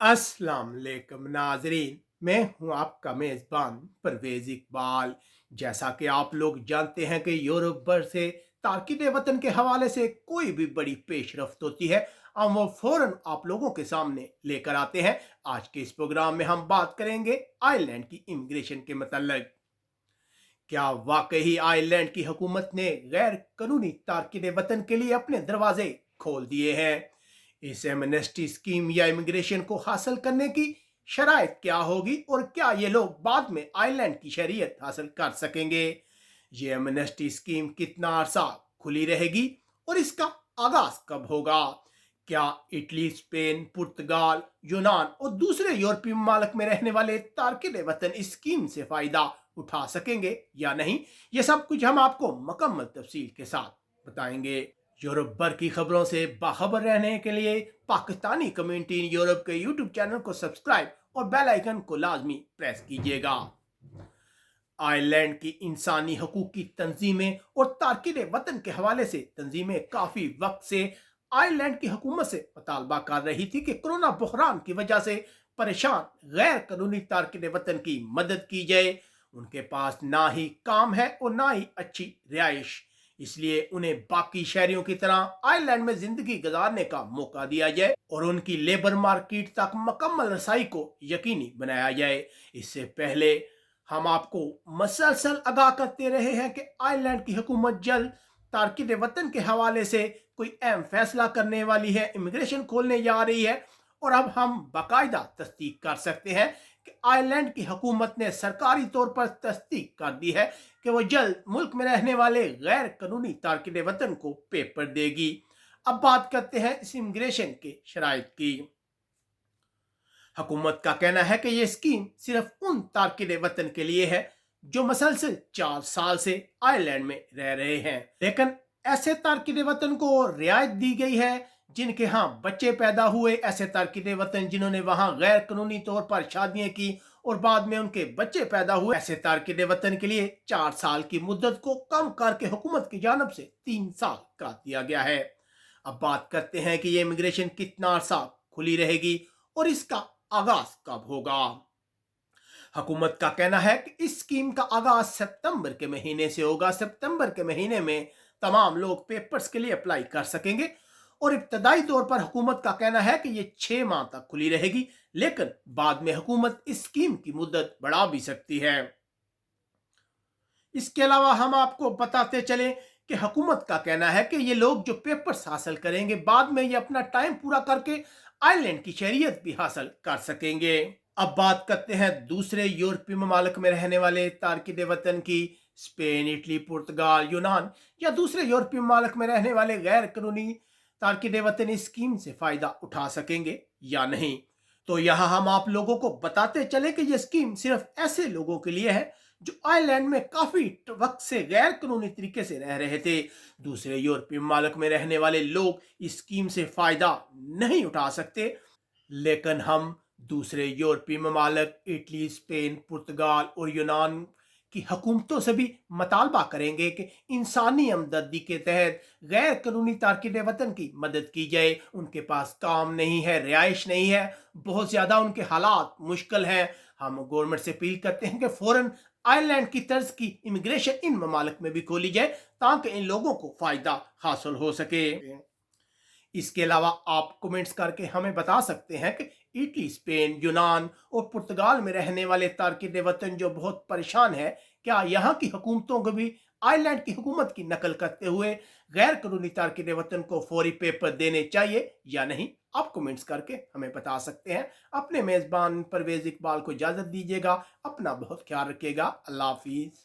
अस्सलाम वालेकुम नाजरीन। मैं हूं आपका मेज़बान परवेज़ इकबाल। जैसा कि आप लोग जानते हैं कि यूरोप भर से तारकीन वतन के हवाले से कोई भी बड़ी पेशरफ्त होती है, हम वो फ़ौरन आप लोगों के सामने लेकर आते हैं। आज के इस प्रोग्राम में हम बात करेंगे आयरलैंड की इमिग्रेशन के मतलब। क्या वाकई आयरलैंड की हुकूमत ने गैर कानूनी तारकीन वतन के लिए अपने दरवाजे खोल दिए हैं? इस एमनेस्टी स्कीम या इमिग्रेशन को हासिल करने की शराइत क्या होगी, और क्या ये लोग बाद में आयरलैंड की शरीयत हासिल कर सकेंगे? ये एमनेस्टी स्कीम कितना अरसा खुली रहेगी और इसका आगाज कब होगा? क्या इटली, स्पेन, पुर्तगाल, यूनान और दूसरे यूरोपीय ममालिक में रहने वाले तारकिन वतन इस स्कीम से फायदा उठा सकेंगे या नहीं? ये सब कुछ हम आपको मुकम्मल तफसील के साथ बताएंगे। यूरोप भर की खबरों से बाखबर रहने के लिए पाकिस्तानी कम्युनिटी इन यूरोप के यूट्यूब चैनल को सब्सक्राइब और बेल आइकन को लाजमी प्रेस कीजिएगा। आयरलैंड की इंसानी हकूक की तंजीमें और तारकिन वतन के हवाले से तंजीमें काफ़ी वक्त से आयरलैंड की हुकूमत से मुतालबा कर रही थी कि कोरोना बहरान की वजह से परेशान गैर कानूनी तारकिन वतन की मदद की जाए। उनके पास ना ही काम है और ना ही अच्छी रिहाइश, इसलिए उन्हें बाकी शहरियों की तरह आयरलैंड में जिंदगी गुजारने का मौका दिया जाए और उनकी लेबर मार्केट तक मुकम्मल रसाई को यकीनी बनाया जाए। इससे पहले हम आपको मसलसल आगाह करते रहे हैं कि आयरलैंड की हुकूमत जल्द तारकिन वतन के हवाले से कोई अहम फैसला करने वाली है, इमिग्रेशन खोलने जा रही है। और अब हम बाकायदा तस्दीक कर सकते हैं कि आयरलैंड की हुकूमत ने सरकारी तौर पर तस्दीक कर दी है कि वो जल्द मुल्क में रहने वाले गैर कानूनी तारकिन वतन को पेपर देगी। अब बात करते हैं इस इमिग्रेशन के शराइत की। हुकूमत का कहना है कि यह स्कीम सिर्फ उन तारकिन वतन के लिए है जो मसलसल 4 साल से आयरलैंड में रह रहे हैं, लेकिन ऐसे तारकिन वतन को रियायत दी गई है जिनके यहाँ बच्चे पैदा हुए। ऐसे तारकिन वतन जिन्होंने वहां गैर कानूनी तौर पर शादियां की और बाद में उनके बच्चे पैदा हुए, ऐसे तारकिन वतन के लिए 4 साल की मुद्दत को कम करके हुकूमत की जानब से 3 साल कर दिया गया है। अब बात करते हैं कि ये इमिग्रेशन कितना अरसा खुली रहेगी और इसका आगाज कब होगा। हुकूमत का कहना है कि इस स्कीम का आगाज सितंबर के महीने से होगा। सितंबर के महीने में तमाम लोग पेपर्स के लिए अप्लाई कर सकेंगे और इब्तदाई तौर पर हुकूमत का कहना है कि ये 6 माह तक खुली रहेगी, लेकिन बाद में हुकूमत इस स्कीम की मुद्दत बढ़ा भी सकती है। इसके अलावा हम आपको बताते चलें कि हुकूमत का कहना है कि ये लोग जो पेपर्स हासिल करेंगे बाद में ये अपना टाइम पूरा करके आयरलैंड की शहरियत भी हासिल कर सकेंगे। अब बात करते हैं दूसरे यूरोपीय ममालिक में रहने वाले तारकिन वतन की। स्पेन, इटली, पुर्तगाल, यूनान या दूसरे यूरोपीय ममालिक में रहने वाले गैर कानूनी तारकिन वतन इस स्कीम से फायदा उठा सकेंगे या नहीं? तो यहाँ हम आप लोगों को बताते चले कि यह स्कीम सिर्फ ऐसे लोगों के लिए है जो आयरलैंड में काफी वक्त से गैर कानूनी तरीके से रह रहे थे। दूसरे यूरोपीय ममालिक में रहने वाले लोग इस स्कीम से फायदा नहीं उठा सकते, लेकिन हम दूसरे यूरोपीय ममालिक इटली, स्पेन, पुर्तगाल और यूनान की हुकूमतों से भी मुतालबा करेंगे कि इंसानी हमदर्दी के तहत गैर कानूनी तारकिन वतन की मदद की जाए। उनके पास काम नहीं है, रिहाइश नहीं है, बहुत ज़्यादा उनके हालात मुश्किल हैं। हम गवर्नमेंट से अपील करते हैं कि फ़ौरन आयरलैंड की तर्ज की इमिग्रेशन इन ममालिक में भी खोली जाए ताकि इन लोगों को फ़ायदा हासिल हो सके। इसके अलावा आप कमेंट्स करके हमें बता सकते हैं कि इटली, स्पेन, यूनान और पुर्तगाल में रहने वाले तारकिन वतन जो बहुत परेशान है, क्या यहाँ की हुकूमतों को भी आयरलैंड की हुकूमत की नकल करते हुए गैर कानूनी तारकिन वतन को फौरी पेपर देने चाहिए या नहीं? आप कमेंट्स करके हमें बता सकते हैं। अपने मेज़बान परवेज़ इकबाल को इजाज़त दीजिएगा। अपना बहुत ख्याल रखिएगा। अल्लाह हाफिज़।